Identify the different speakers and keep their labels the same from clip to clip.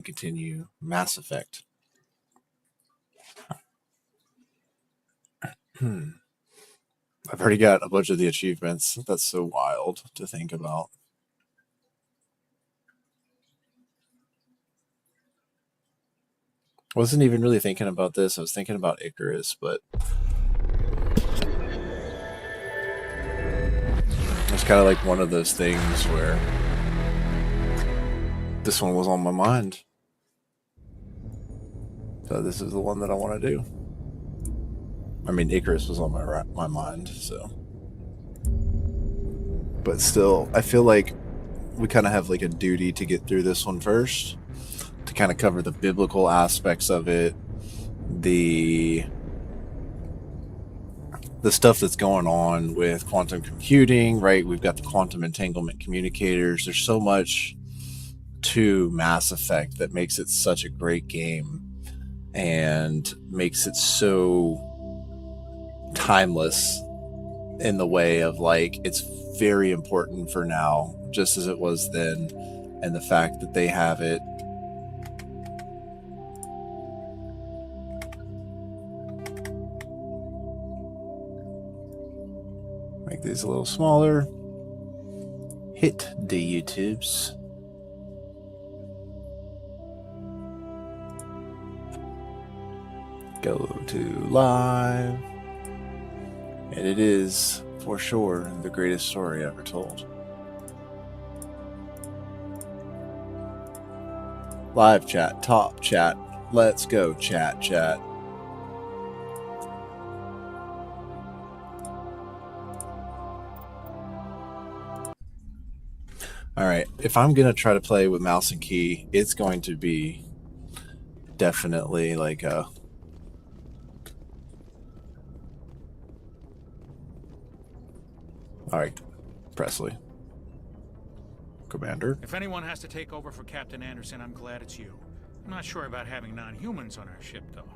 Speaker 1: continue Mass Effect. I've already got a bunch of the achievements. That's so wild to think about. Wasn't even really thinking about this. I was thinking about Icarus, but it's kind of like one of those things where this one was on my mind. So this is the one that I want to do. I mean, Icarus was on my mind, so. But still, I feel like we kind of have like a duty to get through this one first, to kind of cover the biblical aspects of it, the stuff that's going on with quantum computing, right? We've got the quantum entanglement communicators. There's so much to Mass Effect that makes it such a great game and makes it so timeless in the way of like it's very important for now just as it was then, and the fact that they have it make these a little smaller, hit the YouTubes. Go to live. And it is, for sure, the greatest story ever told. Live chat, top chat. Let's go, chat. Alright, if I'm going to try to play with mouse and key, it's going to be definitely like a... Alright, Presley. Commander?
Speaker 2: If anyone has to take over for Captain Anderson, I'm glad it's you. I'm not sure about having non-humans on our ship, though.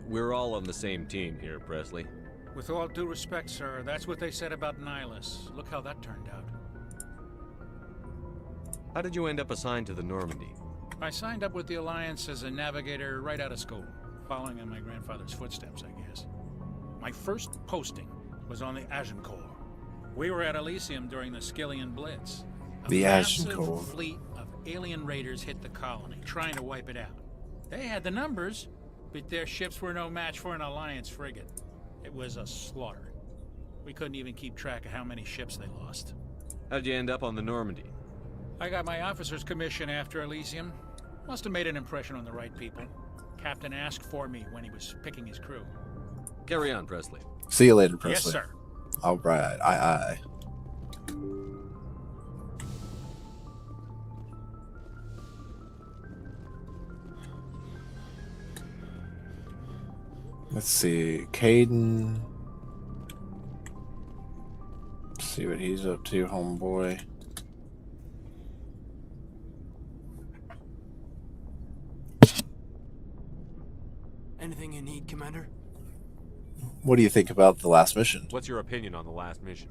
Speaker 3: We're all on the same team here, Presley.
Speaker 2: With all due respect, sir, that's what they said about Nihilus. Look how that turned out.
Speaker 3: How did you end up assigned to the Normandy?
Speaker 2: I signed up with the Alliance as a navigator right out of school, following in my grandfather's footsteps, I guess. My first posting was on the Agincourt. We were at Elysium during the Skillian Blitz.
Speaker 1: The Agincourt.
Speaker 2: A massive fleet of alien raiders hit the colony, trying to wipe it out. They had the numbers, but their ships were no match for an Alliance frigate. It was a slaughter. We couldn't even keep track of how many ships they lost.
Speaker 3: How'd you end up on the Normandy?
Speaker 2: I got my officer's commission after Elysium. Must have made an impression on the right people. Captain asked for me when he was picking his crew.
Speaker 3: Carry on, Presley.
Speaker 1: See you later, Presley.
Speaker 2: Yes, sir.
Speaker 1: All right, aye. Let's see, Caden. See what he's up to, homeboy.
Speaker 4: Anything you need, Commander?
Speaker 1: What do you think about the last mission?
Speaker 3: What's your opinion on the last mission?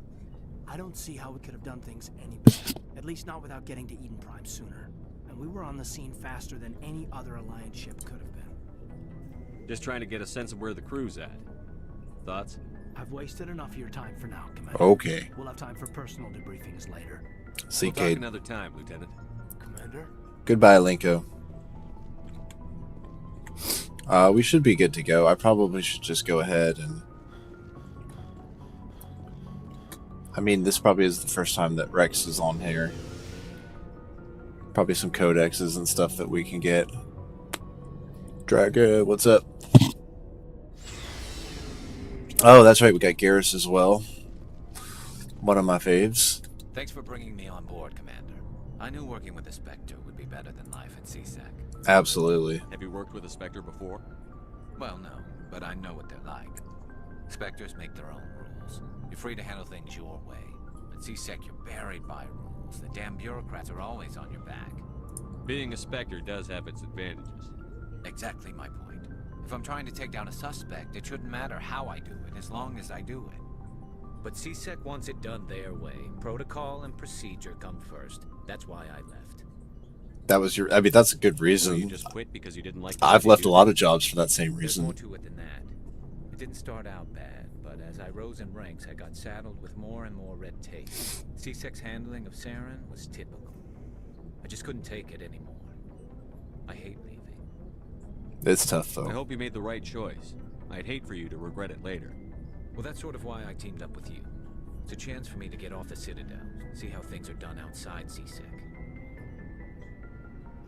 Speaker 4: I don't see how we could have done things any better. At least not without getting to Eden Prime sooner. And we were on the scene faster than any other Alliance ship could have been.
Speaker 3: Just trying to get a sense of where the crew's at. Thoughts?
Speaker 4: I've wasted enough of your time for now, Commander.
Speaker 1: Okay.
Speaker 4: We'll have time for personal debriefings later.
Speaker 1: See,
Speaker 3: We'll talk
Speaker 1: Cade.
Speaker 3: another time, Lieutenant.
Speaker 4: Commander?
Speaker 1: Goodbye, Linko. We should be good to go. I probably should just go ahead and... I mean, this probably is the first time that Rex is on here. Probably some codexes and stuff that we can get. Drago, what's up? Oh, that's right. We got Garrus as well. One of my faves.
Speaker 5: Thanks for bringing me on board, Commander. I knew working with the Spectre would be better than life at CSEC.
Speaker 1: Absolutely.
Speaker 3: Have you worked with a Spectre before?
Speaker 5: Well, no, but I know what they're like. Spectres make their own rules. You're free to handle things your way. At CSEC, you're buried by rules. The damn bureaucrats are always on your back.
Speaker 3: Being a Spectre does have its advantages.
Speaker 5: Exactly my point. If I'm trying to take down a suspect, it shouldn't matter how I do it, as long as I do it.
Speaker 6: But CSEC wants it done their way. Protocol and procedure come first. That's why I left.
Speaker 1: That was your. I mean, that's a good
Speaker 3: So you
Speaker 1: reason.
Speaker 3: just quit because you didn't like. the
Speaker 1: I've
Speaker 3: way
Speaker 1: left
Speaker 3: they
Speaker 1: a
Speaker 3: do
Speaker 1: lot
Speaker 3: things?
Speaker 1: of jobs for that same
Speaker 5: There's more
Speaker 1: reason.
Speaker 5: to it than that. It didn't start out bad, but as I rose in ranks, I got saddled with more and more red tape. C-Sec's handling of Saren was typical. I just couldn't take it anymore. I hate leaving.
Speaker 1: It's tough
Speaker 3: I
Speaker 1: though.
Speaker 3: hope you made the right choice. I'd hate for you to regret it later.
Speaker 5: Well, that's sort of why I teamed up with you. It's a chance for me to get off the Citadel, see how things are done outside C-Sec.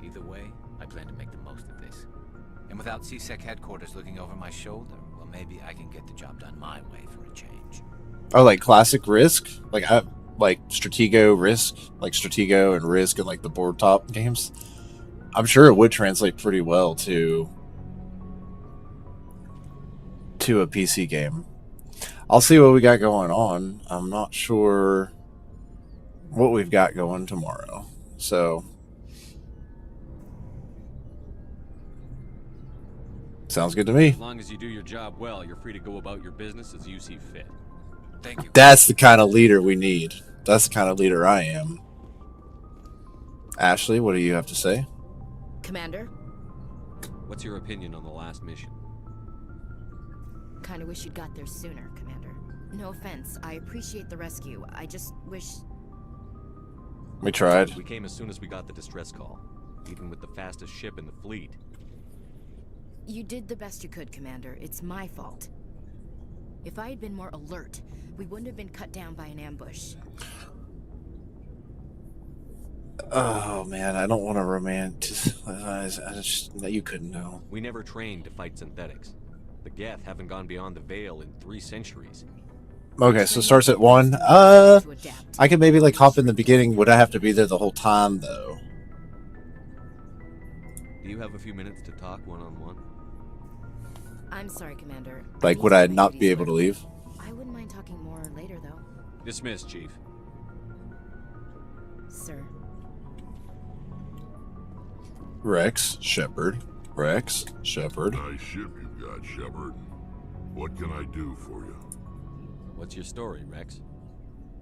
Speaker 5: Either way, I plan to make the most of this. And without C-Sec headquarters looking over my shoulder, well, maybe I can get the job done my way for a change.
Speaker 1: Oh, like classic Risk, like Stratego Risk, like Stratego and Risk and like the board top games. I'm sure it would translate pretty well to a PC game. I'll see what we got going on. I'm not sure what we've got going tomorrow. So sounds good to me.
Speaker 3: As long as you do your job well, you're free to go about your business as you see fit.
Speaker 5: Thank you.
Speaker 1: That's the kind of leader we need. That's the kind of leader I am. Ashley, what do you have to say?
Speaker 7: Commander,
Speaker 3: What's your opinion on the last mission?
Speaker 7: kinda wish you'd got there sooner, Commander. No offense, I appreciate the rescue. I just wish...
Speaker 1: We tried.
Speaker 3: We came as soon as we got the distress call, even with the fastest ship in the fleet.
Speaker 7: You did the best you could, Commander. It's my fault. If I had been more alert, we wouldn't have been cut down by an ambush.
Speaker 1: Oh man, I don't want to romanticize. I just you couldn't know.
Speaker 3: We never trained to fight synthetics. The Geth haven't gone beyond the Veil in 3 centuries.
Speaker 1: Okay, so it starts at 1.
Speaker 7: To adapt.
Speaker 1: I could maybe like hop in the beginning. Would I have to be there the whole time though?
Speaker 3: Do you have a few minutes to talk one-on-one?
Speaker 7: I'm sorry, Commander.
Speaker 1: Like,
Speaker 7: need
Speaker 1: would
Speaker 7: to
Speaker 1: I
Speaker 7: my
Speaker 1: not
Speaker 7: duties
Speaker 1: be able to
Speaker 7: quickly.
Speaker 1: leave?
Speaker 7: I wouldn't mind talking more later, though.
Speaker 3: Dismissed, Chief.
Speaker 7: Sir.
Speaker 1: Rex, Shepard. Rex, Shepard.
Speaker 8: Nice ship you've got, Shepard. What can I do for you?
Speaker 3: What's your story, Rex?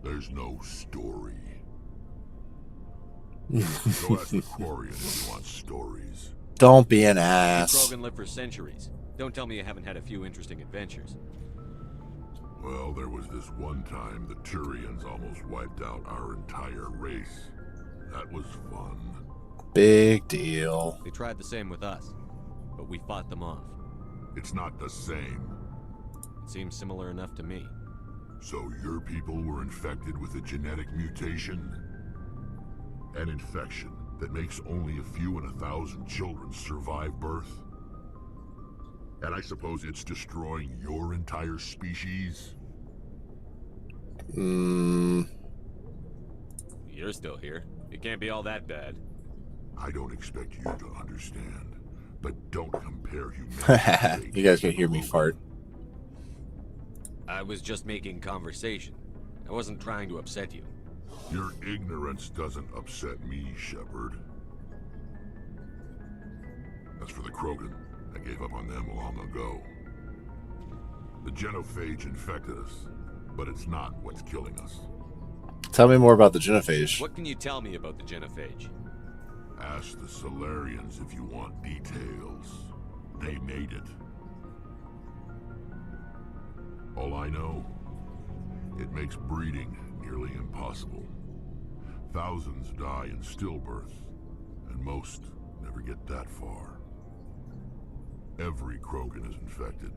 Speaker 8: There's no story. Go ask the Quarian if you want stories.
Speaker 1: Don't be an ass.
Speaker 3: Krogan lived for centuries. Don't tell me you haven't had a few interesting adventures.
Speaker 8: Well, there was this one time the Turians almost wiped out our entire race. That was fun.
Speaker 1: Big deal.
Speaker 3: They tried the same with us, but we fought them off.
Speaker 8: It's not the same.
Speaker 3: It seems similar enough to me.
Speaker 8: So your people were infected with a genetic mutation? An infection that makes only a few in 1,000 children survive birth? And I suppose it's destroying your entire species?
Speaker 1: Mm,
Speaker 3: You're still here. It can't be all that bad.
Speaker 8: I don't expect you to understand, but don't compare humanity.
Speaker 1: you guys can hear me fart.
Speaker 3: I was just making conversation. I wasn't trying to upset you.
Speaker 8: Your ignorance doesn't upset me, Shepard. As for the Krogan, I gave up on them long ago. The genophage infected us, but it's not what's killing us.
Speaker 1: Tell me more about the genophage.
Speaker 3: What can you tell me about the genophage?
Speaker 8: Ask the Solarians if you want details. They made it. All I know, it makes breeding nearly impossible. Thousands die in stillbirth, and most never get that far. Every Krogan is infected,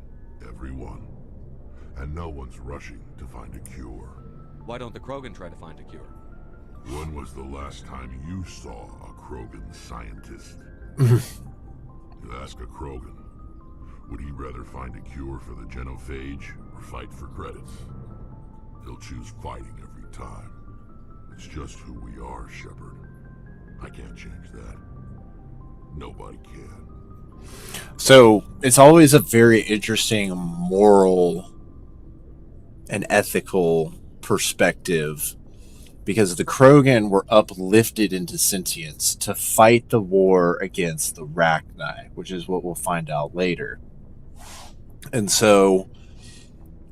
Speaker 8: every one. And no one's rushing to find a cure.
Speaker 3: Why don't the Krogan try to find a cure?
Speaker 8: When was the last time you saw a Krogan scientist? You ask a Krogan, would he rather find a cure for the genophage or fight for credits? He'll choose fighting every time. It's just who we are, Shepard. I can't change that. Nobody can.
Speaker 1: So it's always a very interesting moral and ethical perspective, because the Krogan were uplifted into sentience to fight the war against the Rachni, which is what we'll find out later. And so,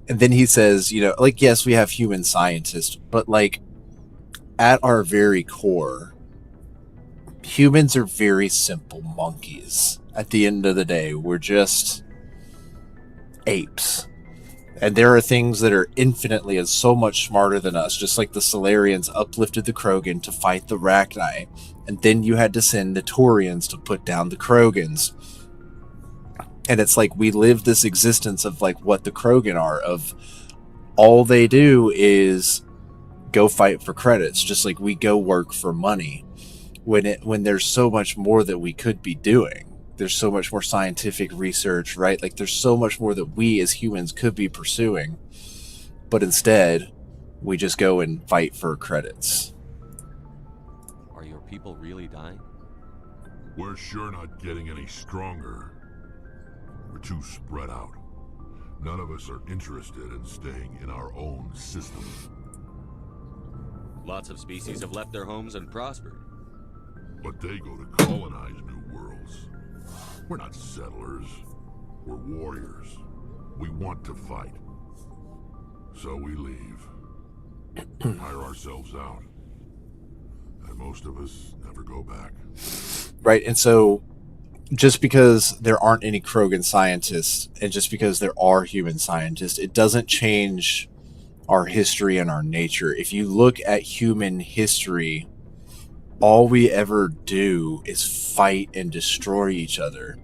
Speaker 1: and then he says, you know, like, yes, we have human scientists, but like at our very core, humans are very simple monkeys. At the end of the day, we're just apes. And there are things that are infinitely and so much smarter than us, just like the Solarians uplifted the Krogan to fight the Rachni, and then you had to send the Taurians to put down the Krogans. And it's like we live this existence of like what the Krogan are, of all they do is go fight for credits, just like we go work for money. When there's so much more that we could be doing. There's so much more scientific research, right? Like there's so much more that we as humans could be pursuing. But instead, we just go and fight for credits.
Speaker 3: Are your people really dying?
Speaker 8: We're sure not getting any stronger. We're too spread out. None of us are interested in staying in our own system.
Speaker 3: Lots of species have left their homes and prospered.
Speaker 8: But they go to colonize new worlds. We're not settlers. We're warriors. We want to fight. So we leave. Hire ourselves out. And most of us never go back.
Speaker 1: Right, and so just because there aren't any Krogan scientists, and just because there are human scientists, it doesn't change our history and our nature. If you look at human history, all we ever do is fight and destroy each other.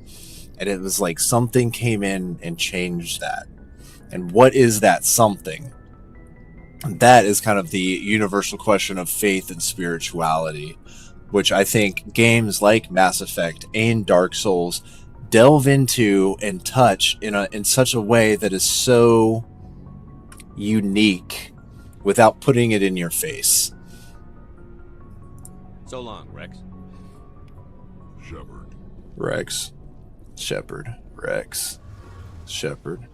Speaker 1: And it was like something came in and changed that. And what is that something? That is kind of the universal question of faith and spirituality, which I think games like Mass Effect and Dark Souls delve into and touch in such a way that is so unique without putting it in your face.
Speaker 3: So long, Rex.
Speaker 8: Shepard.
Speaker 1: Rex. Shepard. Rex. Shepard.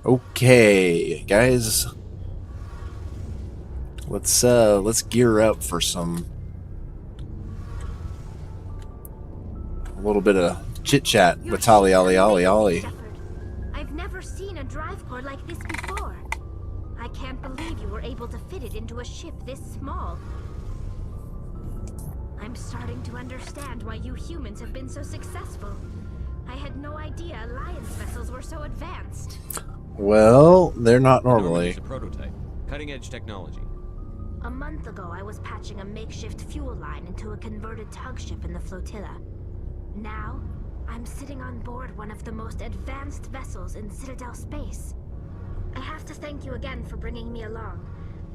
Speaker 1: Okay, guys. Let's gear up for a little bit of chit-chat with Tali Ali Ali Ali.
Speaker 9: Shepard. I've never seen a drive core like this before. I can't believe you were able to fit it into a ship this small. I'm starting to understand why you humans have been so successful. I had no idea Alliance vessels were so advanced.
Speaker 1: Well, they're not normally.
Speaker 3: It's a prototype. Cutting-edge technology.
Speaker 9: A month ago, I was patching a makeshift fuel line into a converted tug ship in the flotilla. Now, I'm sitting on board one of the most advanced vessels in Citadel space. I have to thank you again for bringing me along.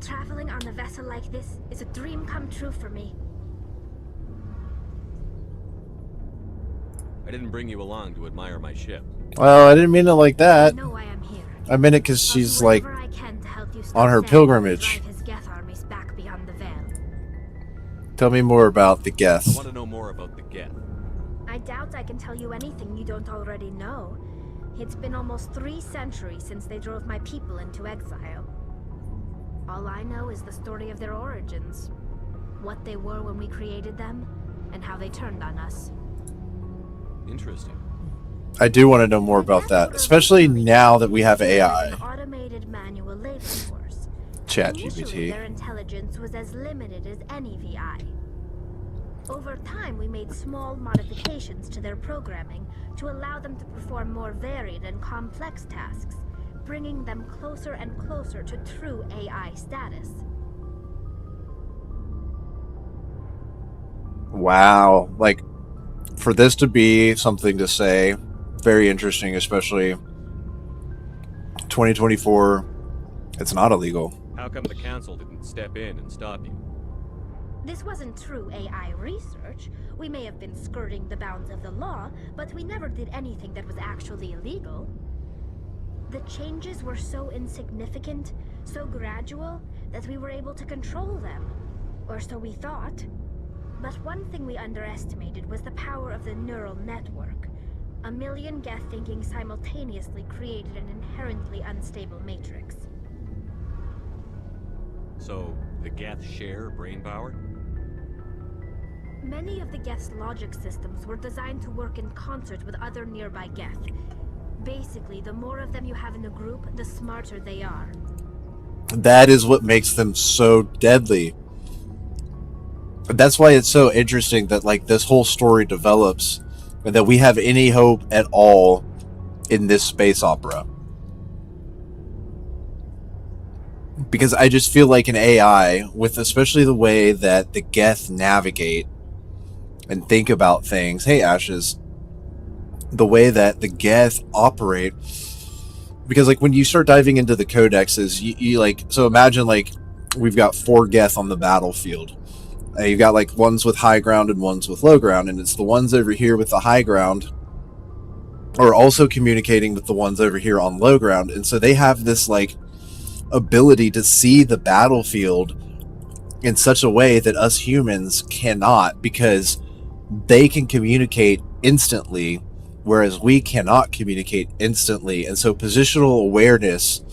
Speaker 9: Traveling on a vessel like this is a dream come true for me.
Speaker 3: I didn't bring you along to admire my ship.
Speaker 1: Well, I didn't mean it like that.
Speaker 9: I know why I'm here.
Speaker 1: I meant it because she's like
Speaker 9: I can to help you
Speaker 1: on her
Speaker 9: stop
Speaker 1: pilgrimage.
Speaker 9: drive his Geth armies back beyond the Veil.
Speaker 1: Tell me more about the
Speaker 3: I
Speaker 1: Geth.
Speaker 3: want to know more about the Geth.
Speaker 9: I doubt I can tell you anything you don't already know. It's been almost 3 centuries since they drove my people into exile. All I know is the story of their origins. What they were when we created them, and how they turned on us.
Speaker 3: Interesting.
Speaker 1: I do want to know more about that, especially now that we have AI.
Speaker 9: An automated manual labor force. Initially,
Speaker 1: ChatGPT.
Speaker 9: their intelligence was as limited as any VI. Over time, we made small modifications to their programming to allow them to perform more varied and complex tasks, bringing them closer and closer to true AI status.
Speaker 1: Wow. Like, for this to be something to say, very interesting, especially 2024, it's not illegal.
Speaker 3: How come the Council didn't step in and stop you?
Speaker 9: This wasn't true AI research. We may have been skirting the bounds of the law, but we never did anything that was actually illegal. The changes were so insignificant, so gradual, that we were able to control them. Or so we thought. But one thing we underestimated was the power of the neural network. A million Geth thinking simultaneously created an inherently unstable matrix.
Speaker 3: So, the Geth share brain power?
Speaker 9: Many of the Geth's logic systems were designed to work in concert with other nearby Geth. Basically, the more of them you have in a group, the smarter they are.
Speaker 1: That is what makes them so deadly. That's why it's so interesting that like this whole story develops and that we have any hope at all in this space opera. Because I just feel like an AI, with especially the way that the Geth navigate and think about things. Hey, Ashes. The way that the Geth operate. Because like when you start diving into the codexes, you like, so imagine like we've got 4 Geth on the battlefield. You've got like ones with high ground and ones with low ground, and it's the ones over here with the high ground are also communicating with the ones over here on low ground. And so they have this like ability to see the battlefield in such a way that us humans cannot, because they can communicate instantly, whereas we cannot communicate instantly. And so positional awareness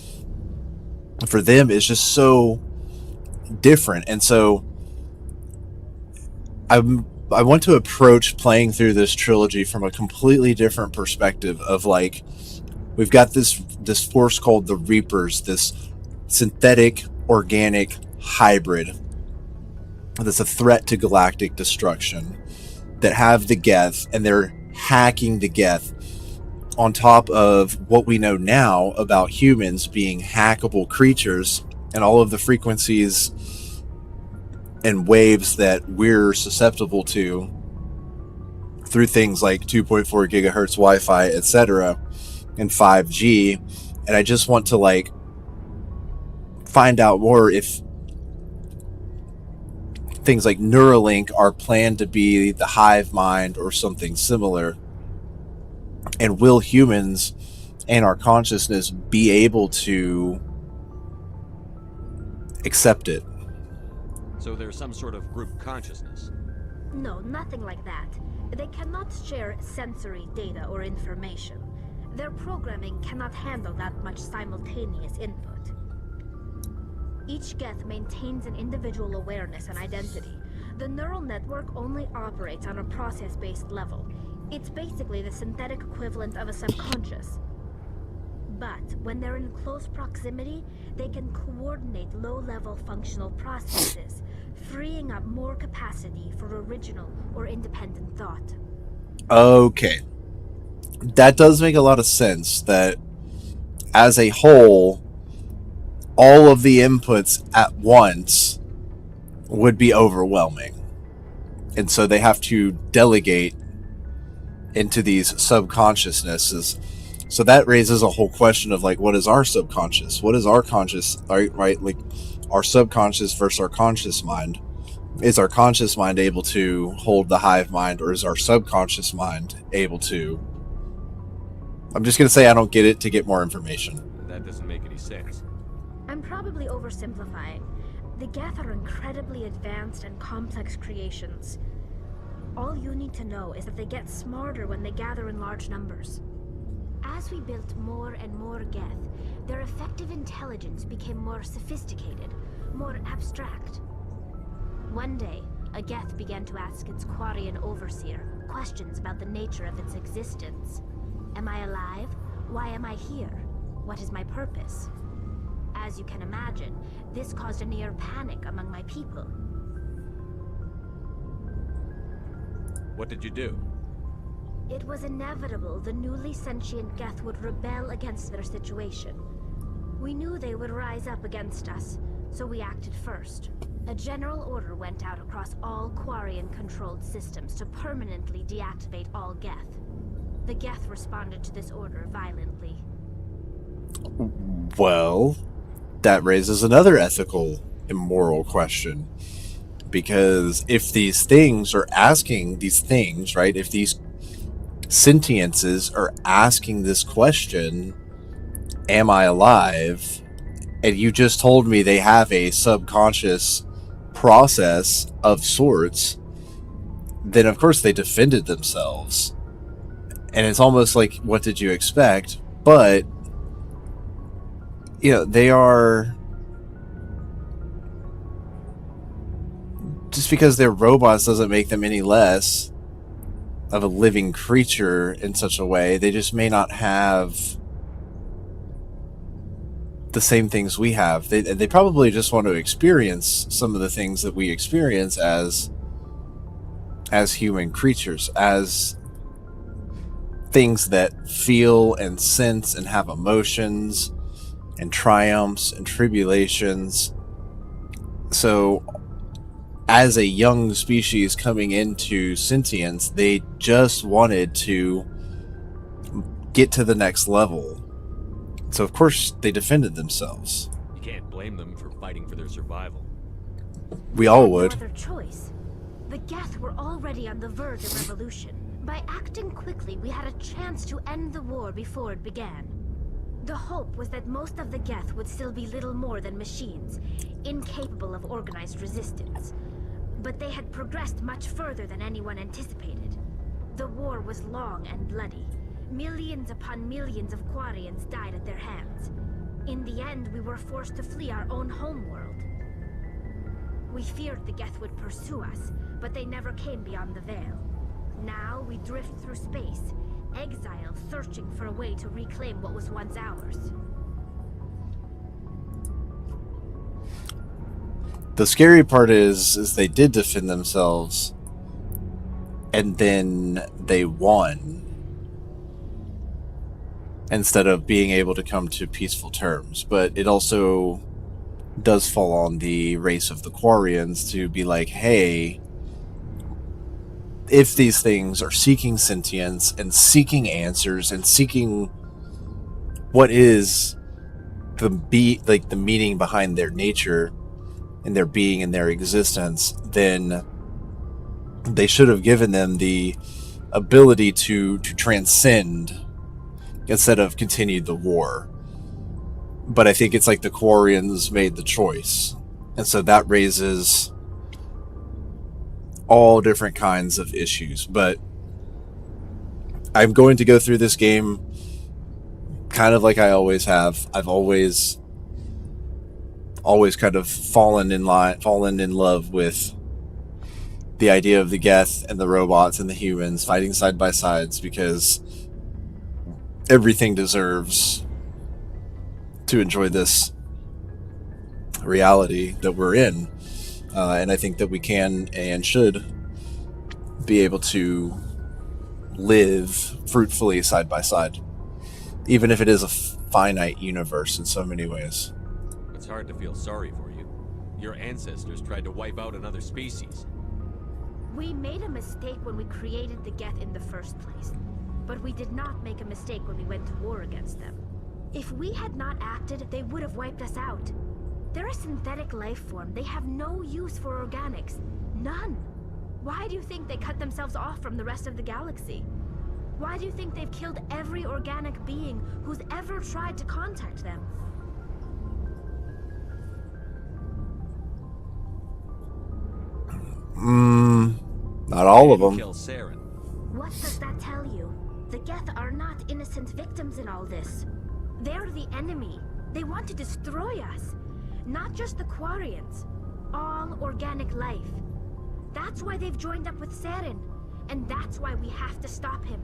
Speaker 1: for them is just so different. And so I want to approach playing through this trilogy from a completely different perspective of like, we've got this force called the Reapers, this synthetic organic hybrid that's a threat to galactic destruction, that have the Geth, and they're hacking the Geth on top of what we know now about humans being hackable creatures and all of the frequencies and waves that we're susceptible to through things like 2.4 gigahertz Wi-Fi, etc., and 5G. And I just want to like find out more if things like Neuralink are planned to be the hive mind or something similar. And will humans and our consciousness be able to accept it?
Speaker 3: So there's some sort of group consciousness.
Speaker 9: No, nothing like that. They cannot share sensory data or information. Their programming cannot handle that much simultaneous input. Each Geth maintains an individual awareness and identity. The neural network only operates on a process-based level. It's basically the synthetic equivalent of a subconscious. But when they're in close proximity, they can coordinate low-level functional processes, freeing up more capacity for original or independent thought.
Speaker 1: Okay. That does make a lot of sense, that as a whole, all of the inputs at once would be overwhelming. And so they have to delegate into these subconsciousnesses. So that raises a whole question of like, what is our subconscious? What is our conscious, right? Like our subconscious versus our conscious mind. Is our conscious mind able to hold the hive mind, or is our subconscious mind able to? I'm just going to say I don't get it to get more information.
Speaker 3: That doesn't make any sense.
Speaker 9: I'm probably oversimplifying. The Geth are incredibly advanced and complex creations. All you need to know is that they get smarter when they gather in large numbers. As we built more and more Geth, their effective intelligence became more sophisticated, more abstract. One day, a Geth began to ask its Quarian overseer questions about the nature of its existence. Am I alive? Why am I here? What is my purpose? As you can imagine, this caused a near panic among my people.
Speaker 3: What did you do?
Speaker 9: It was inevitable the newly sentient Geth would rebel against their situation. We knew they would rise up against us, so we acted first. A general order went out across all Quarian-controlled systems to permanently deactivate all Geth. The Geth responded to this order violently.
Speaker 1: Well, that raises another ethical and moral question. Because if these things are asking these things, right? If these sentiences are asking this question, am I alive? And you just told me they have a subconscious process of sorts, then of course they defended themselves. And it's almost like, what did you expect? But, you know, they are... Just because they're robots doesn't make them any less of a living creature in such a way. They just may not have the same things we have. They probably just want to experience some of the things that we experience as as human creatures, as things that feel and sense and have emotions and triumphs and tribulations. So as a young species coming into sentience, they just wanted to get to the next level. So of course they defended themselves.
Speaker 3: You can't blame them for fighting for their survival.
Speaker 1: We all would.
Speaker 9: No other choice. The Geth were already on the verge of revolution. By acting quickly, we had a chance to end the war before it began. The hope was that most of the Geth would still be little more than machines, incapable of organized resistance. But they had progressed much further than anyone anticipated. The war was long and bloody. Millions upon millions of Quarians died at their hands. In the end, we were forced to flee our own homeworld. We feared the Geth would pursue us, but they never came beyond the Veil. Now we drift through space, exile, searching for a way to reclaim what was once ours.
Speaker 1: The scary part is they did defend themselves, and then they won, instead of being able to come to peaceful terms. But it also does fall on the race of the Quarians to be like, hey, if these things are seeking sentience and seeking answers and seeking what is the meaning behind their nature and their being and their existence, then they should have given them the ability to transcend instead of continued the war. But I think it's like the Quarians made the choice, and so that raises all different kinds of issues. But I'm going to go through this game kind of like I always have. I've always kind of fallen in love with the idea of the Geth and the robots and the humans fighting side by sides, because everything deserves to enjoy this reality that we're in. And I think that we can and should be able to live fruitfully side by side, even if it is a finite universe in so many ways.
Speaker 3: It's hard to feel sorry for you. Your ancestors tried to wipe out another species.
Speaker 9: We made a mistake when we created the Geth in the first place. But we did not make a mistake when we went to war against them. If we had not acted, they would have wiped us out. They're a synthetic life form. They have no use for organics. None. Why do you think they cut themselves off from the rest of the galaxy? Why do you think they've killed every organic being who's ever tried to contact them?
Speaker 1: Not all of them.
Speaker 3: Kill Saren.
Speaker 9: What does that tell you? The Geth are not innocent victims in all this. They're the enemy. They want to destroy us. Not just the Quarians. All organic life. That's why they've joined up with Saren. And that's why we have to stop him.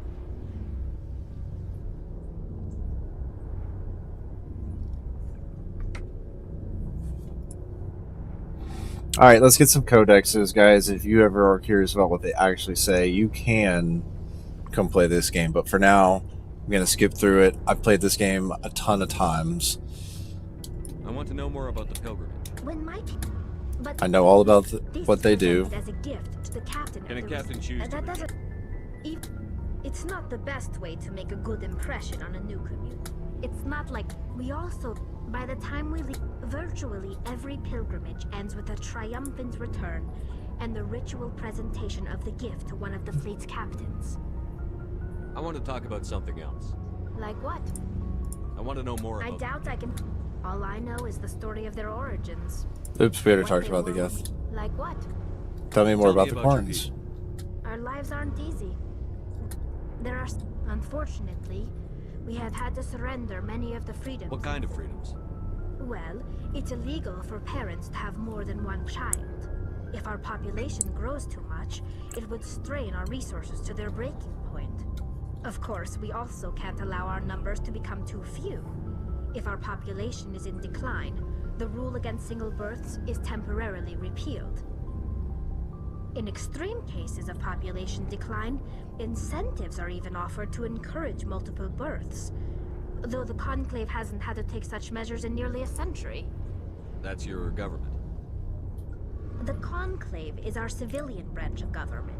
Speaker 1: Alright, let's get some codexes, guys. If you ever are curious about what they actually say, you can come play this game. But for now, I'm going to skip through it. I've played this game a ton of times.
Speaker 3: I want to know more about the pilgrimage.
Speaker 9: But
Speaker 1: I know all about what they do.
Speaker 9: As a gift to the captain.
Speaker 3: Can a captain choose to reject?
Speaker 9: It's not the best way to make a good impression on a new community. It's not like we also, by the time we leave, virtually every pilgrimage ends with a triumphant return and the ritual presentation of the gift to one of the fleet's captains.
Speaker 3: I want to talk about something else.
Speaker 9: Like what?
Speaker 3: I want to know more about...
Speaker 9: I doubt I can... All I know is the story of their origins.
Speaker 1: Oops, we already
Speaker 9: What
Speaker 1: talked
Speaker 9: they
Speaker 1: about the
Speaker 9: were.
Speaker 1: Geth.
Speaker 9: Like what?
Speaker 1: Tell me more
Speaker 3: Tell
Speaker 1: about
Speaker 3: me
Speaker 1: the
Speaker 3: about your
Speaker 1: Quarrens.
Speaker 3: people.
Speaker 9: Our lives aren't easy. There are... Unfortunately, we have had to surrender many of the freedoms.
Speaker 3: What kind of freedoms?
Speaker 9: Well, it's illegal for parents to have more than one child. If our population grows too much, it would strain our resources to their breaking point. Of course, we also can't allow our numbers to become too few. If our population is in decline, the rule against single births is temporarily repealed. In extreme cases of population decline, incentives are even offered to encourage multiple births. Though the Conclave hasn't had to take such measures in nearly a century.
Speaker 3: That's your government.
Speaker 9: The Conclave is our civilian branch of government.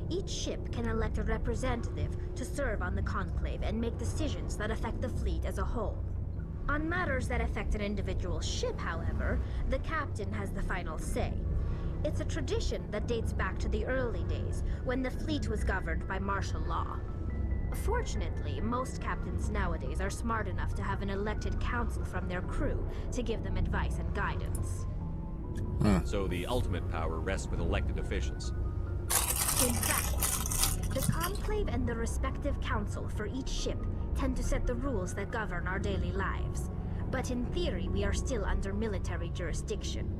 Speaker 9: Each ship can elect a representative to serve on the Conclave and make decisions that affect the fleet as a whole. On matters that affect an individual ship, however, the captain has the final say. It's a tradition that dates back to the early days, when the fleet was governed by martial law. Fortunately, most captains nowadays are smart enough to have an elected council from their crew to give them advice and guidance.
Speaker 3: So the ultimate power rests with elected officials.
Speaker 9: In practice, the Conclave and the respective council for each ship tend to set the rules that govern our daily lives. But in theory, we are still under military jurisdiction.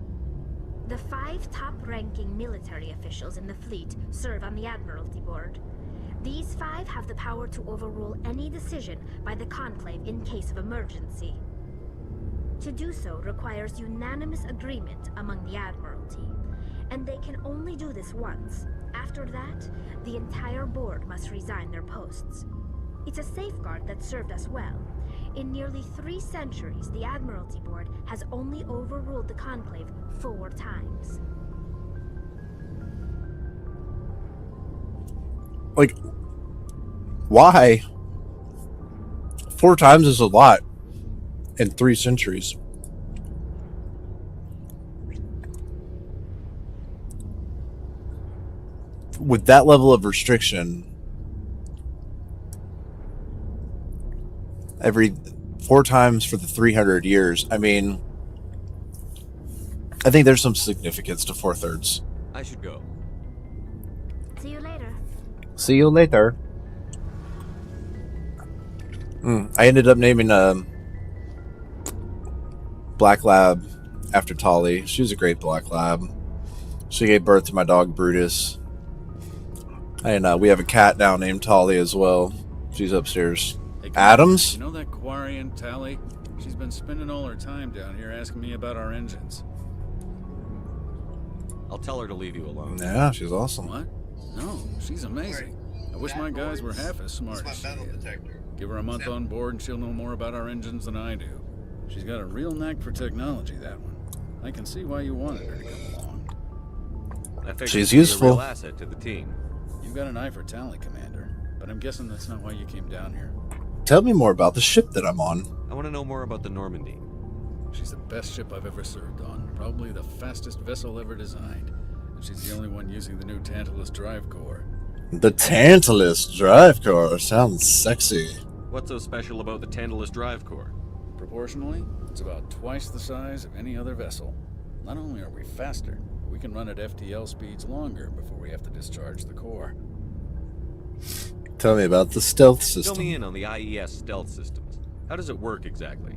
Speaker 9: The 5 top-ranking military officials in the fleet serve on the Admiralty Board. These 5 have the power to overrule any decision by the Conclave in case of emergency. To do so requires unanimous agreement among the Admiralty, and they can only do this once. After that, the entire board must resign their posts. It's a safeguard that served us well. In nearly 3 centuries, the Admiralty Board has only overruled the Conclave 4 times.
Speaker 1: Like, why? 4 times is a lot in 3 centuries. With that level of restriction, every 4 times for the 300 years, I mean, I think there's some significance to 4/3.
Speaker 3: I should go.
Speaker 9: See you later.
Speaker 1: See you later. I ended up naming Black Lab after Tali. She was a great Black Lab. She gave birth to my dog Brutus. And we have a cat now named Tali as well. She's upstairs.
Speaker 10: Hey,
Speaker 1: Adams?
Speaker 10: You know that Quarian, Tali? She's been spending all her time down here asking me about our engines.
Speaker 3: I'll tell her to leave you alone.
Speaker 1: Yeah, she's awesome.
Speaker 10: What? No, she's amazing. I wish my guys were half as smart as she is. Give her a month on board and she'll know more about our engines than I do. She's got a real knack for technology, that one. I can see why you wanted her to come along.
Speaker 3: I figured
Speaker 1: She's
Speaker 3: she'd be
Speaker 1: useful.
Speaker 3: a real asset to the team.
Speaker 10: You've got an eye for Tali, Commander. But I'm guessing that's not why you came down here.
Speaker 1: Tell me more about the ship that I'm on.
Speaker 3: I want to know more about the Normandy.
Speaker 10: She's the best ship I've ever served on. Probably the fastest vessel ever designed. And she's the only one using the new Tantalus drive core.
Speaker 1: The Tantalus drive core sounds sexy.
Speaker 3: What's so special about the Tantalus drive core?
Speaker 10: Proportionally, it's about twice the size of any other vessel. Not only are we faster, but we can run at FTL speeds longer before we have to discharge the core.
Speaker 1: Tell me about the stealth
Speaker 3: Fill
Speaker 1: system.
Speaker 3: me in on the IES stealth systems. How does it work exactly?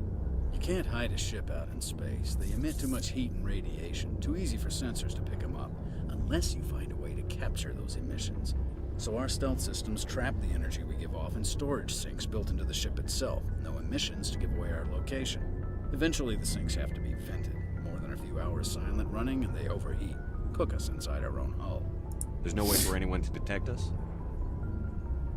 Speaker 10: You can't hide a ship out in space. They emit too much heat and radiation, too easy for sensors to pick them up, unless you find a way to capture those emissions. So our stealth systems trap the energy we give off in storage sinks built into the ship itself. No emissions to give away our location. Eventually the sinks have to be vented. More than a few hours silent running and they overheat. Cook us inside our own hull.
Speaker 3: There's no way for anyone to detect us?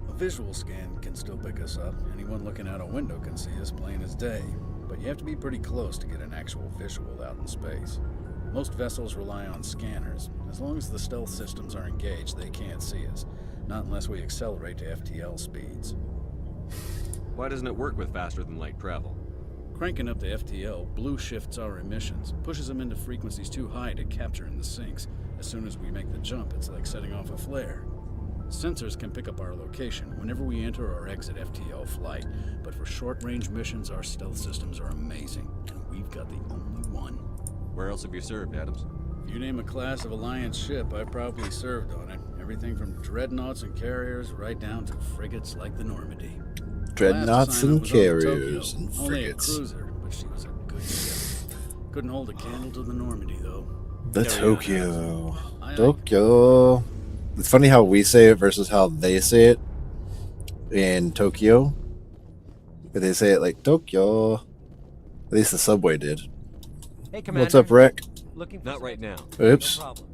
Speaker 10: A visual scan can still pick us up. Anyone looking out a window can see us plain as day. But you have to be pretty close to get an actual visual out in space. Most vessels rely on scanners. As long as the stealth systems are engaged, they can't see us. Not unless we accelerate to FTL speeds.
Speaker 3: Why doesn't it work with faster than light travel?
Speaker 10: Cranking up the FTL blue shifts our emissions, pushes them into frequencies too high to capture in the sinks. As soon as we make the jump, it's like setting off a flare. Sensors can pick up our location whenever we enter or exit FTL flight, but for short-range missions, our stealth systems are amazing, and we've got the only one.
Speaker 3: Where else have you served, Adams?
Speaker 10: If you name a class of Alliance ship, I probably served on it. Everything from dreadnoughts and carriers right down to frigates like the Normandy.
Speaker 1: Dreadnoughts and carriers and
Speaker 10: Only a
Speaker 1: frigates.
Speaker 10: cruiser, but she was a good ship. Couldn't hold a candle to the Normandy, though.
Speaker 1: The
Speaker 3: Carry on,
Speaker 1: Tokyo.
Speaker 10: Aye, aye.
Speaker 1: Tokyo. It's funny how we say it versus how they say it in Tokyo. But they say it like Tokyo. At least the subway did.
Speaker 11: Hey, Commander.
Speaker 1: What's up, Rick?
Speaker 11: Looking for
Speaker 3: Not right now.
Speaker 1: Oops.
Speaker 11: No problem.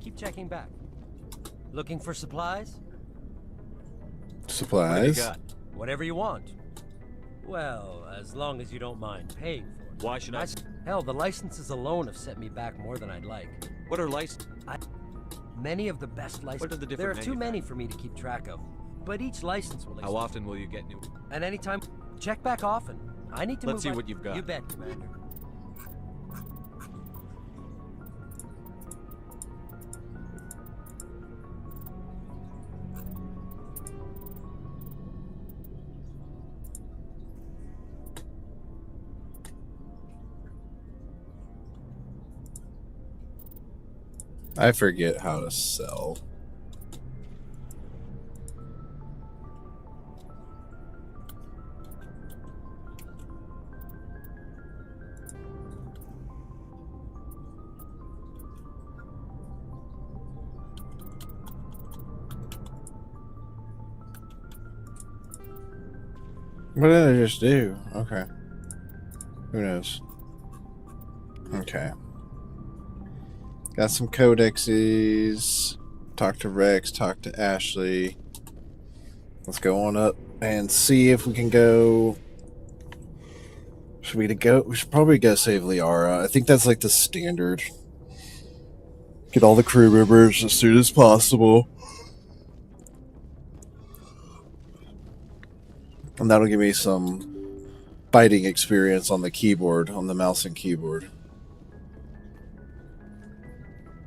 Speaker 11: Keep checking back. Looking for supplies?
Speaker 3: What have you
Speaker 1: Supplies.
Speaker 3: got?
Speaker 11: Whatever you want. Well, as long as you don't mind paying for it.
Speaker 3: Why should I?
Speaker 11: Hell, the licenses alone have set me back more than I'd like.
Speaker 3: What are licenses?
Speaker 11: Many of the best licenses.
Speaker 3: What are the different
Speaker 11: There are too many
Speaker 3: manufacturers?
Speaker 11: for me to keep track of. But each license will
Speaker 3: How often will you get new?
Speaker 11: And anytime, check back often. I need to
Speaker 3: Let's
Speaker 11: move
Speaker 3: see what you've got.
Speaker 11: You bet, Commander.
Speaker 1: I forget how to sell. What did I just do? Okay. Who knows? Okay. Got some codexes. Talk to Rex, talk to Ashley. Let's go on up and see if we can go. Should we go? We should probably go save Liara. I think that's like the standard. Get all the crew members as soon as possible. And that'll give me some fighting experience on the keyboard, on the mouse and keyboard.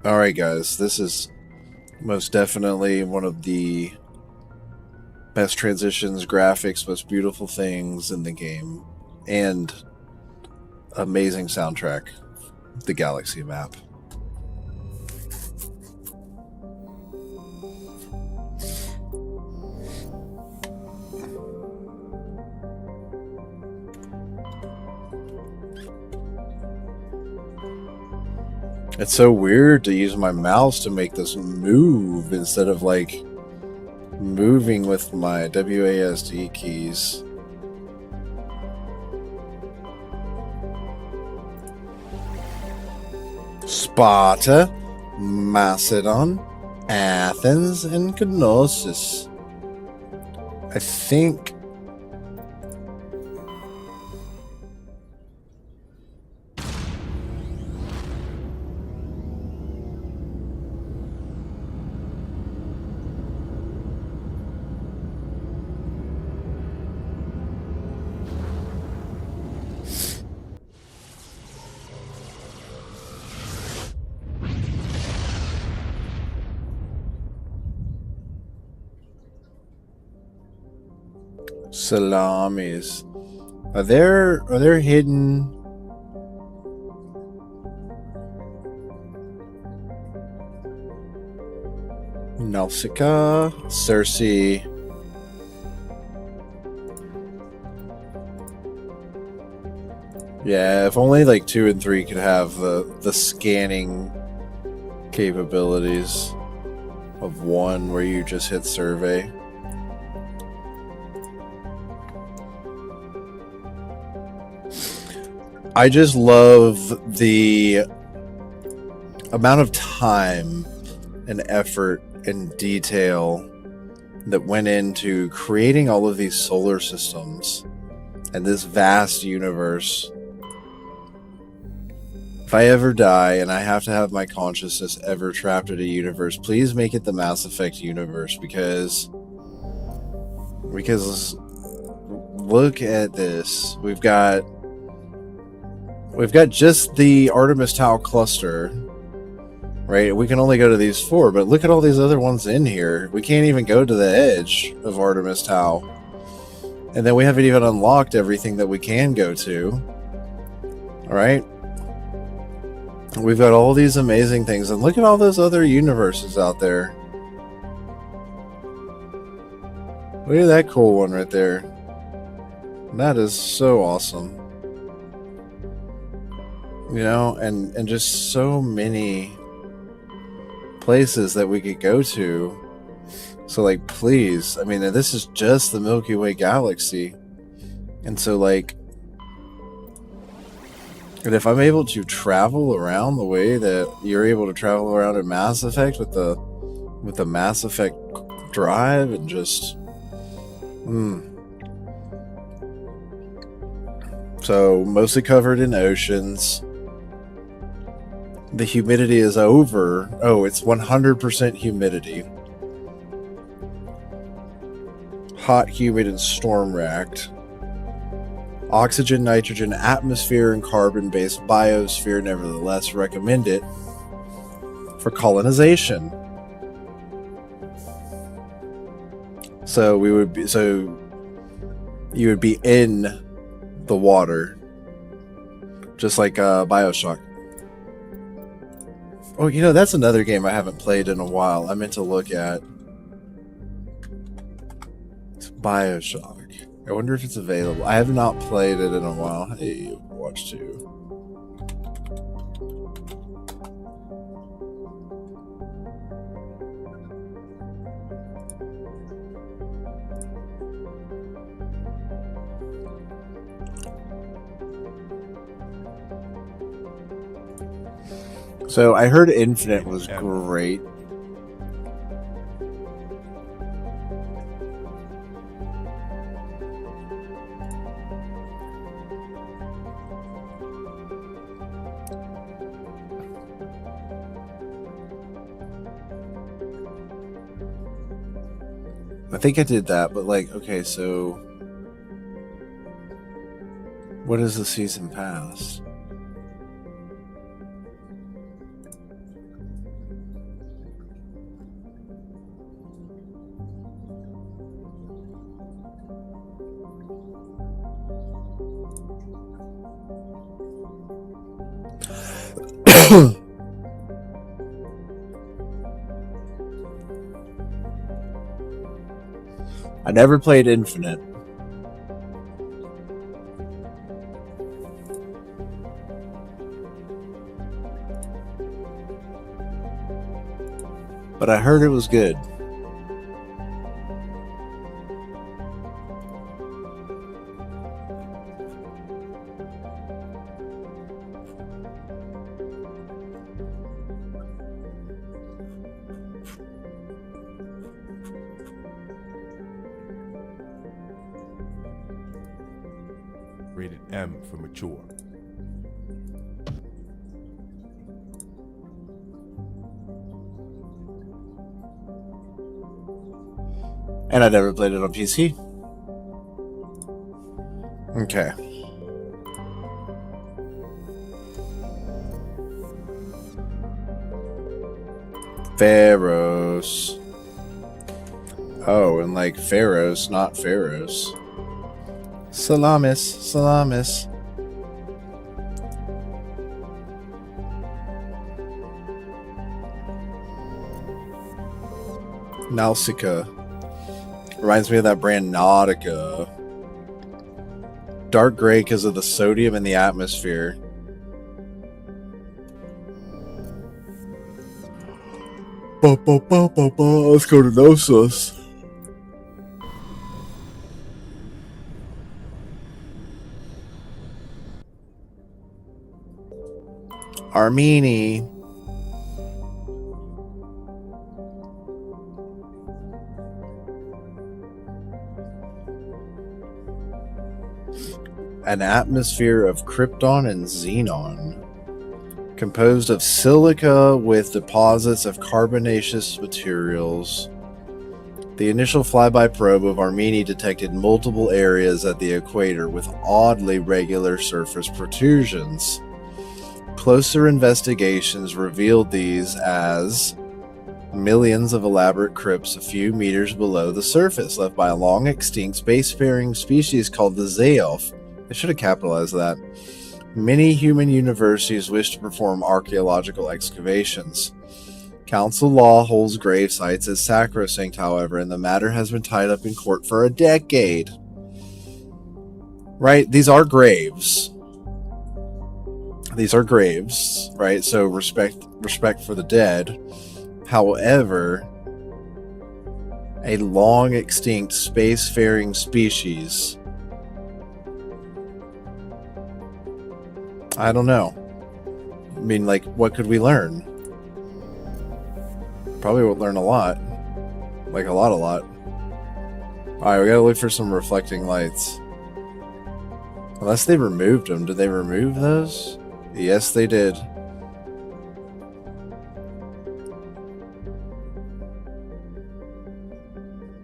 Speaker 1: Alright guys, this is most definitely one of the best transitions, graphics, most beautiful things in the game. And amazing soundtrack. The Galaxy map. It's so weird to use my mouse to make this move instead of like moving with my WASD keys. Sparta, Macedon, Athens, and Knossos. I think salamis. Are there hidden Nausicaa, Cersei? Yeah, if only like 2 and 3 could have the scanning capabilities of 1 where you just hit survey. I just love the amount of time and effort and detail that went into creating all of these solar systems and this vast universe. If I ever die and I have to have my consciousness ever trapped in a universe, please make it the Mass Effect universe, because look at this. We've got just the Artemis Tau cluster, right? We can only go to these 4, but look at all these other ones in here. We can't even go to the edge of Artemis Tau. And then we haven't even unlocked everything that we can go to. All right? We've got all these amazing things, and look at all those other universes out there. Look at that cool one right there. That is so awesome. You know, and just so many places that we could go to. So, like, please, I mean, this is just the Milky Way galaxy. And so, like, and if I'm able to travel around the way that you're able to travel around in Mass Effect with the with the Mass Effect drive and just So mostly covered in oceans. The humidity is over. Oh, it's 100% humidity. Hot, humid, and storm-racked. Oxygen, nitrogen, atmosphere, and carbon-based biosphere. Nevertheless, recommend it for colonization. So you would be in the water, just like BioShock. Oh, you know, that's another game I haven't played in a while. I meant to look at. It's BioShock. I wonder if it's available. I have not played it in a while. Hey, Overwatch 2. So I heard Infinite was great. I think I did that, but like, okay, so what is the season pass? I never played Infinite. But I heard it was good.
Speaker 12: Rated M for mature.
Speaker 1: And I never played it on PC. Okay. Pharaohs. Oh, and like Pharaohs, not Pharaohs. Salamis, Salamis. Nausicaa. Reminds me of that brand Nautica. Dark gray because of the sodium in the atmosphere. Let's go to Knossos. Armini. An atmosphere of krypton and xenon, composed of silica with deposits of carbonaceous materials. The initial flyby probe of Armini detected multiple areas at the equator with oddly regular surface protrusions. Closer investigations revealed these as millions of elaborate crypts a few meters below the surface, left by a long extinct spacefaring species called the Zeoth. I should have capitalized that. Many human universities wish to perform archaeological excavations. Council law holds grave sites as sacrosanct, however, and the matter has been tied up in court for a decade. Right? These are graves. These are graves, right? So respect for the dead. However, a long extinct spacefaring species. I don't know. I mean, like, what could we learn? Probably won't learn a lot. Like a lot. Alright, we gotta look for some reflecting lights. Unless they removed them. Did they remove those? Yes, they did.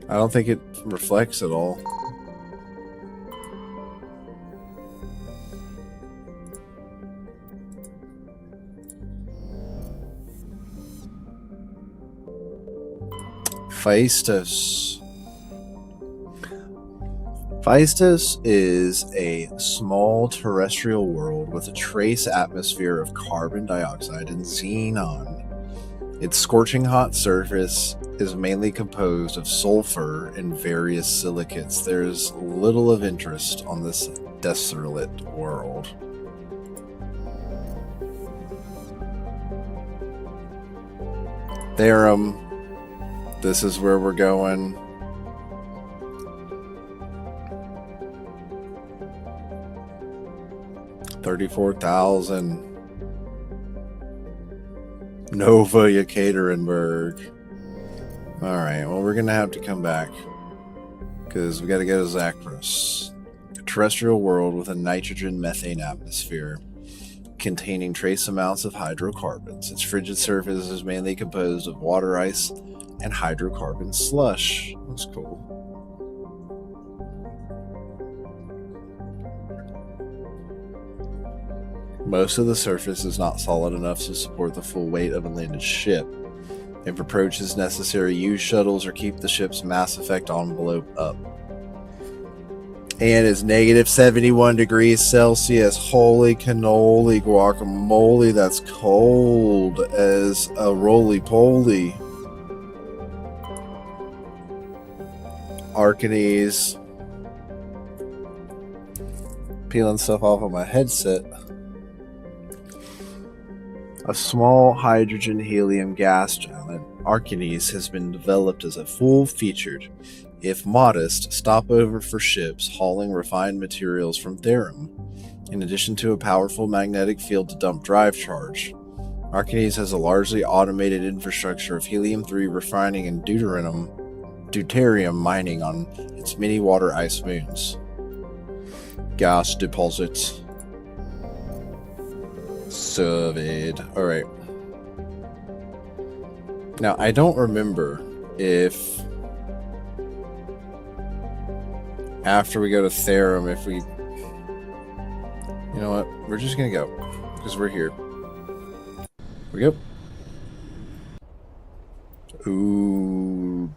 Speaker 1: I don't think it reflects at all. Phaistos. Phaistos is a small terrestrial world with a trace atmosphere of carbon dioxide and xenon. Its scorching hot surface is mainly composed of sulfur and various silicates. There's little of interest on this desolate world. Therum. This is where we're going. $34,000. Nova Yekaterinburg. Alright, well, we're gonna have to come back. Because we gotta go to Zakros. A terrestrial world with a nitrogen methane atmosphere containing trace amounts of hydrocarbons. Its frigid surface is mainly composed of water ice and hydrocarbon slush. That's cool. Most of the surface is not solid enough to support the full weight of a landed ship. If approach is necessary, use shuttles or keep the ship's Mass Effect envelope up. And it's negative 71 degrees Celsius. Holy cannoli guacamole. That's cold as a roly-poly. Arcanese. Peeling stuff off of my headset. A small hydrogen helium gas giant, Arcanese has been developed as a full-featured, if modest, stopover for ships hauling refined materials from Therum. In addition to a powerful magnetic field to dump drive charge, Arcanese has a largely automated infrastructure of helium-3 refining and deuterium mining on its many water ice moons. Gas deposits. Surveyed. Alright. Now, I don't remember if after we go to Therum, if we... You know what? We're just gonna go. Because we're here. Here we go. Ooh.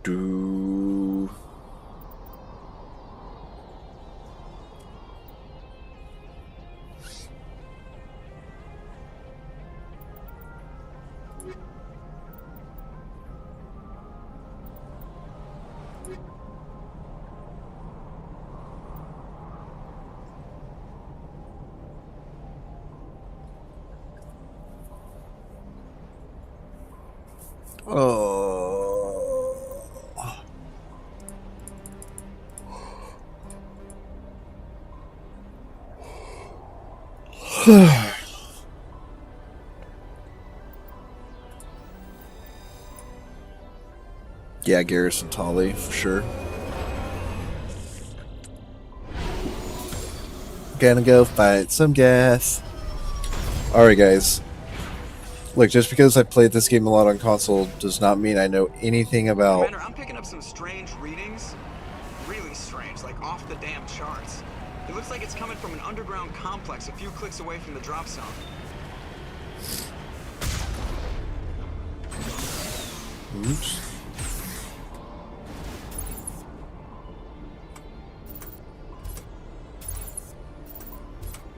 Speaker 1: Do. Yeah, Garrison Tolly, for sure. Gonna go fight some gas. Alright, guys. Look, just because I played this game a lot on console does not mean I know anything about...
Speaker 13: Commander, I'm picking up some strange readings. Really strange, like off the damn charts. It looks like it's coming from an underground complex a few clicks away from the drop zone.
Speaker 1: Oops.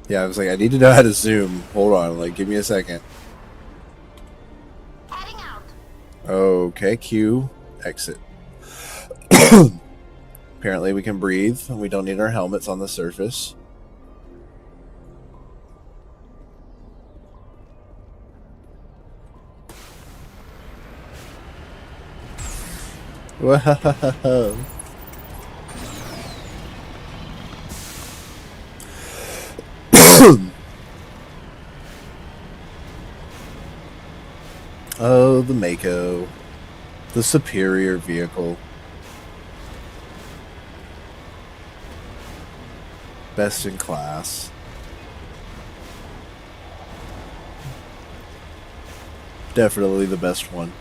Speaker 1: Yeah, I was like, I need to know how to zoom. Hold on, like, give me a second.
Speaker 9: Heading out.
Speaker 1: Okay, Q. Exit. Apparently we can breathe, and we don't need our helmets on the surface. Whoa. Oh, Also, the Mako, the superior vehicle. Best in class. Definitely the best one.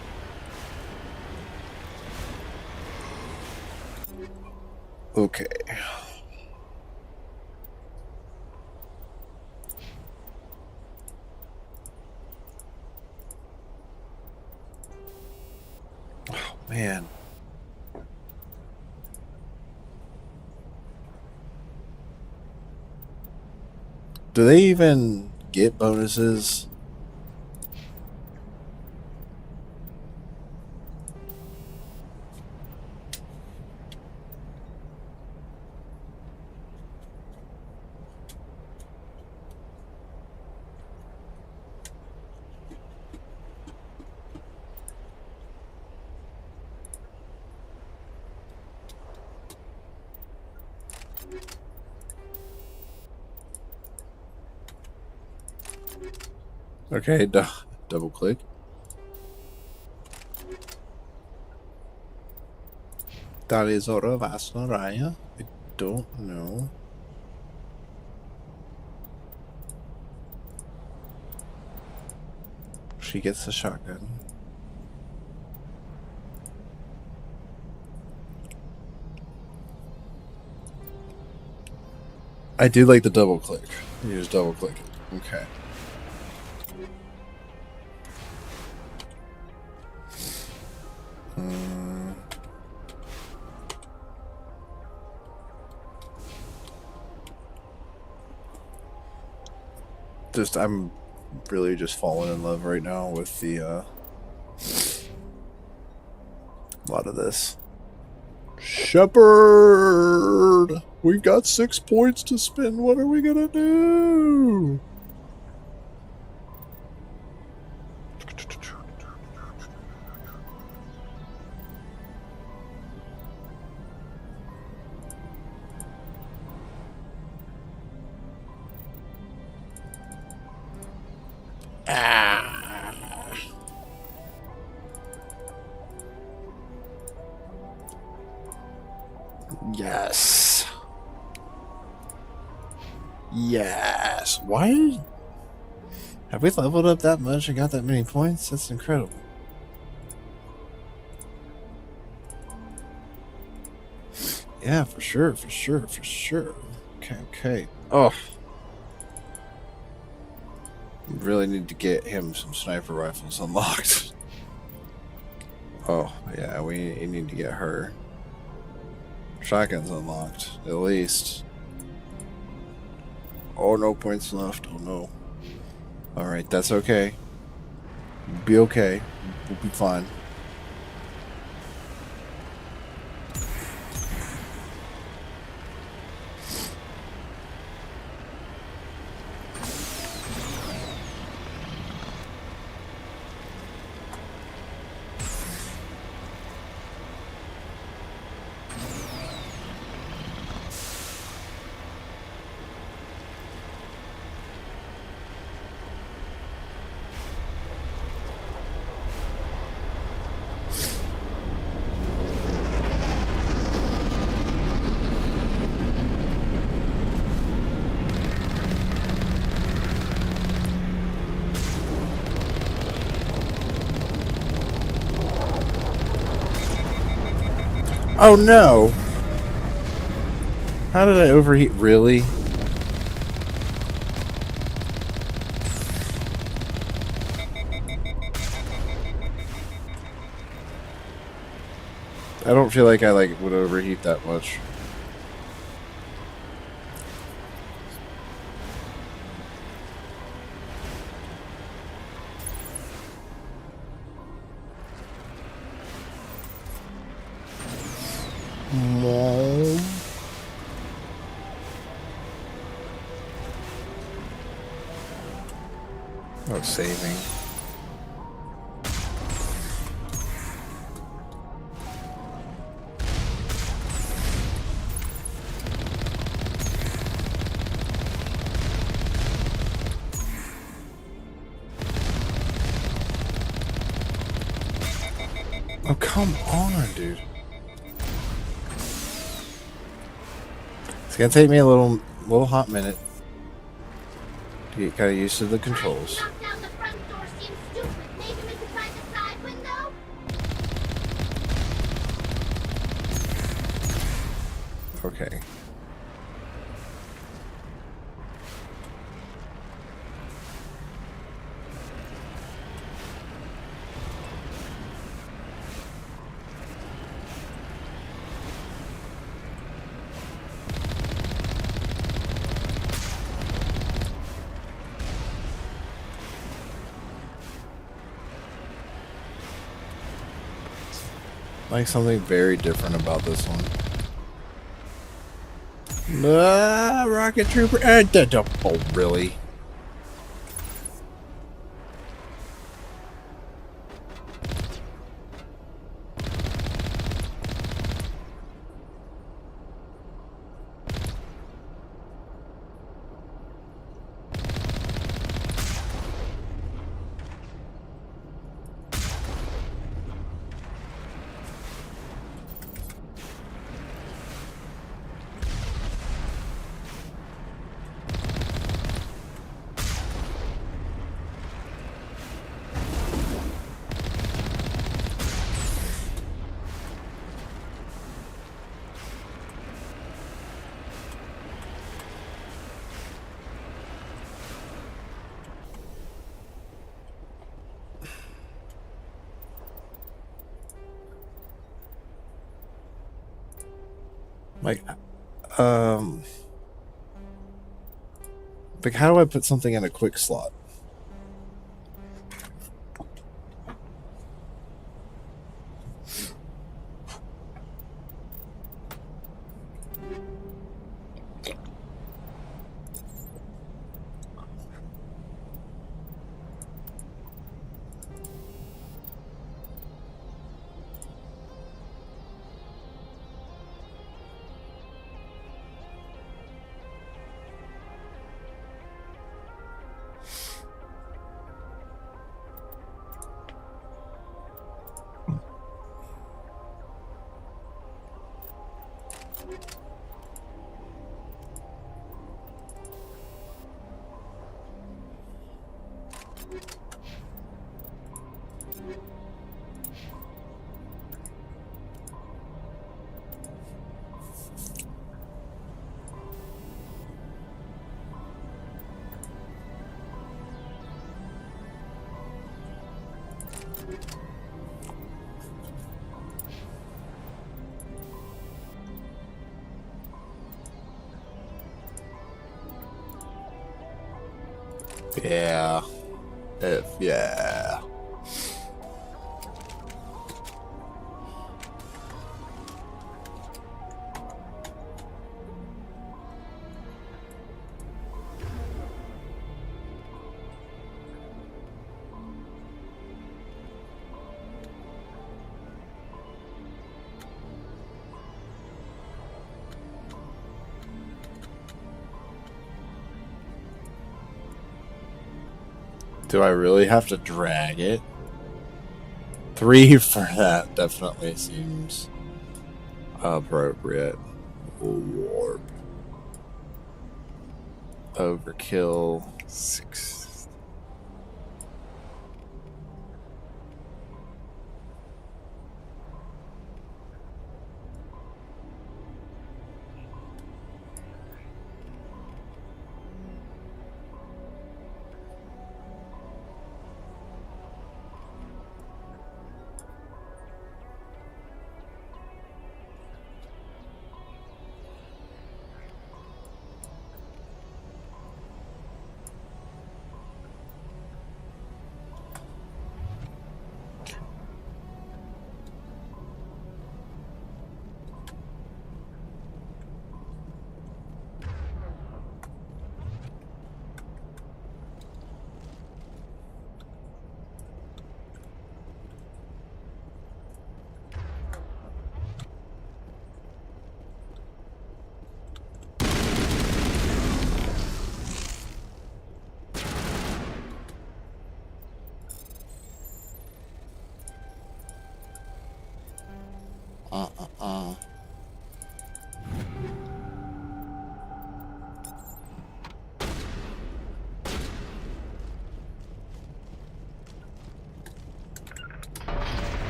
Speaker 1: Okay. Oh, man. Do they even get bonuses? Okay, double click. Darizora Vaslaraya? I don't know. She gets the shotgun. I do like the double click. You just double click it. Okay. I'm really just falling in love right now with the a lot of this. Shepard, we've got 6 points to spend. What are we gonna do? Yes. Yes. Why? Have we leveled up that much and got that many points? That's incredible. Yeah, for sure, for sure, for sure. Okay, okay. Oh. Really need to get him some sniper rifles unlocked. Oh, yeah, we need to get her. Shotguns unlocked, at least. Oh, no points left. Oh, no. Alright, that's okay. We'll be okay. We'll be fine. Oh no! How did I overheat? Really? I don't feel like I would overheat that much. Mom. Oh, saving. come on, dude. It's gonna take me a little hot minute to get kind of used to the controls. Okay. Like something very different about this one. Rocket Trooper. Oh, really? Like, how do I put something in a quick slot? Yeah. Yeah. Do I really have to drag it? 3 for that definitely seems appropriate. Warp. Overkill. 6.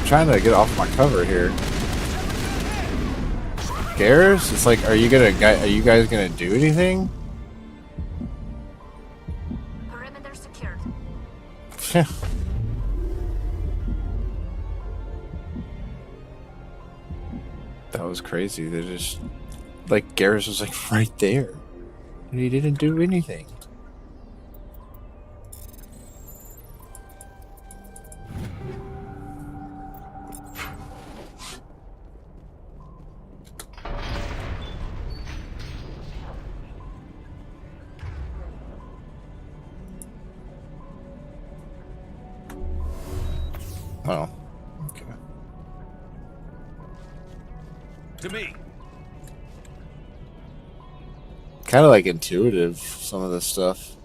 Speaker 1: Trying to get off my cover here. Garrus? It's like, are you guys gonna do anything?
Speaker 9: Perimeter secured.
Speaker 1: That was crazy. They just, like, Garrus was like right there, and he didn't do anything. Oh, okay.
Speaker 3: To me.
Speaker 1: Kind of like intuitive, some of this stuff.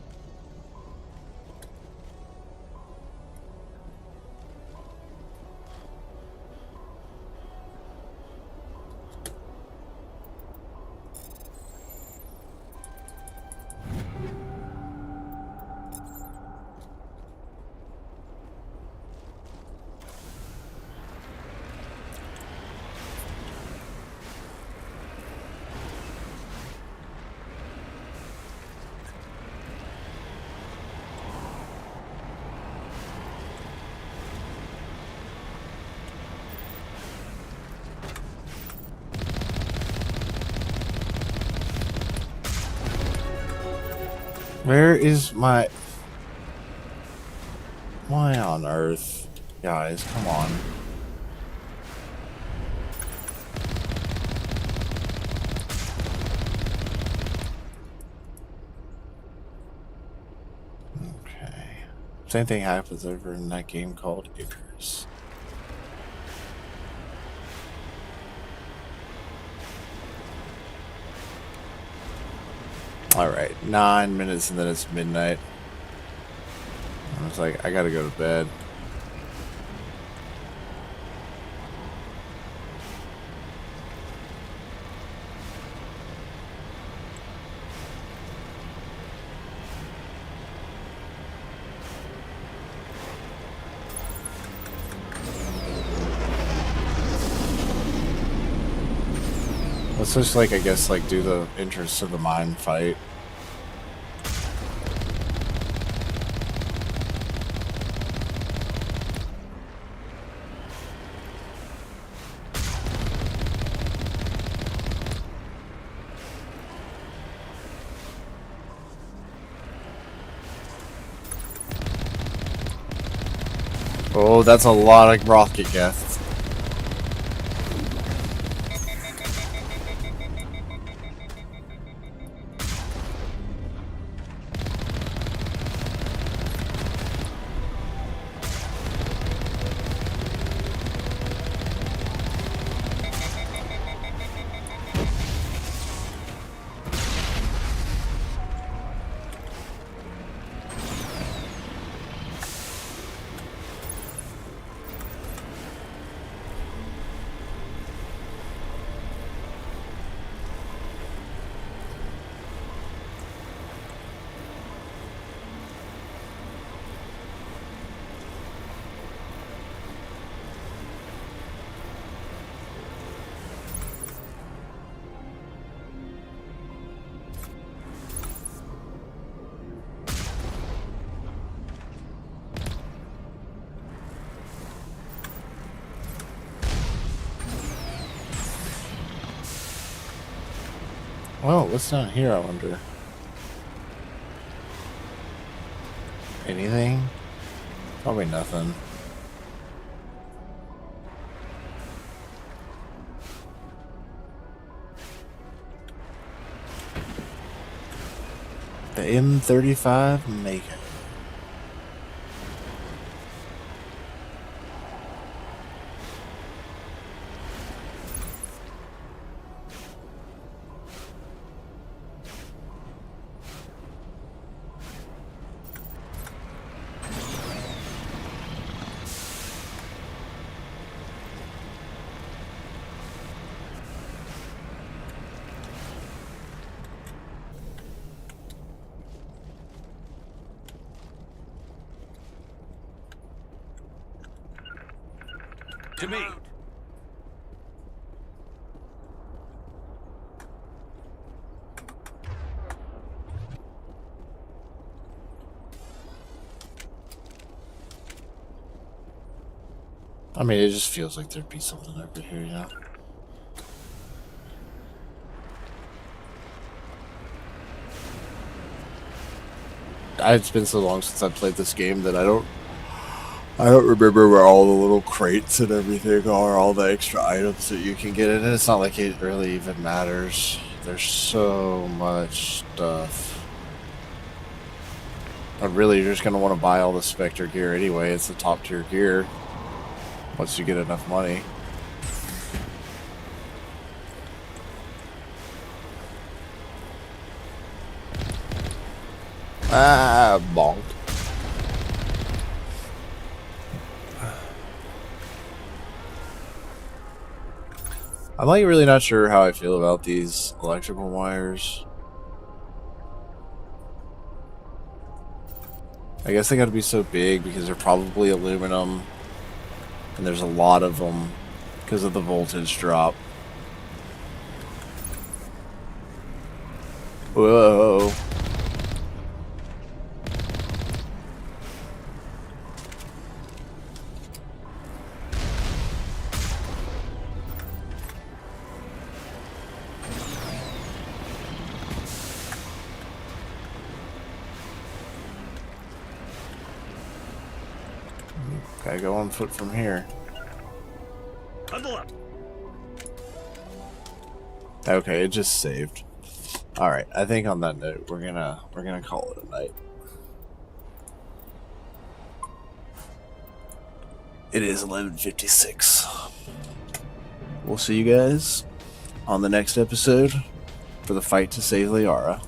Speaker 1: Where is my... Why on earth? Guys, come on. Okay. Same thing happens over in that game called Icarus. Alright, 9 minutes and then it's midnight. I was like, I gotta go to bed. Let's just, like, I guess, like, do the Interests of the Mind fight. Oh, that's a lot of rocket gas. Well, what's down here, I wonder? Anything? Probably nothing. The M35 Mako.
Speaker 3: To me.
Speaker 1: I mean, it just feels like there'd be something over here, you know? It's been so long since I've played this game that I don't remember where all the little crates and everything are, all the extra items that you can get in it. It's not like it really even matters. There's so much stuff. And really, you're just going to want to buy all the Spectre gear anyway. It's the top tier gear once you get enough money. Ah, bonk. I'm like really not sure how I feel about these electrical wires. I guess they got to be so big because they're probably aluminum, and there's a lot of them because of the voltage drop. Whoa. Gotta go on foot from here. Okay, it just saved. Alright, I think on that note we're gonna call it a night. It is 11:56. We'll see you guys on the next episode for the fight to save Liara.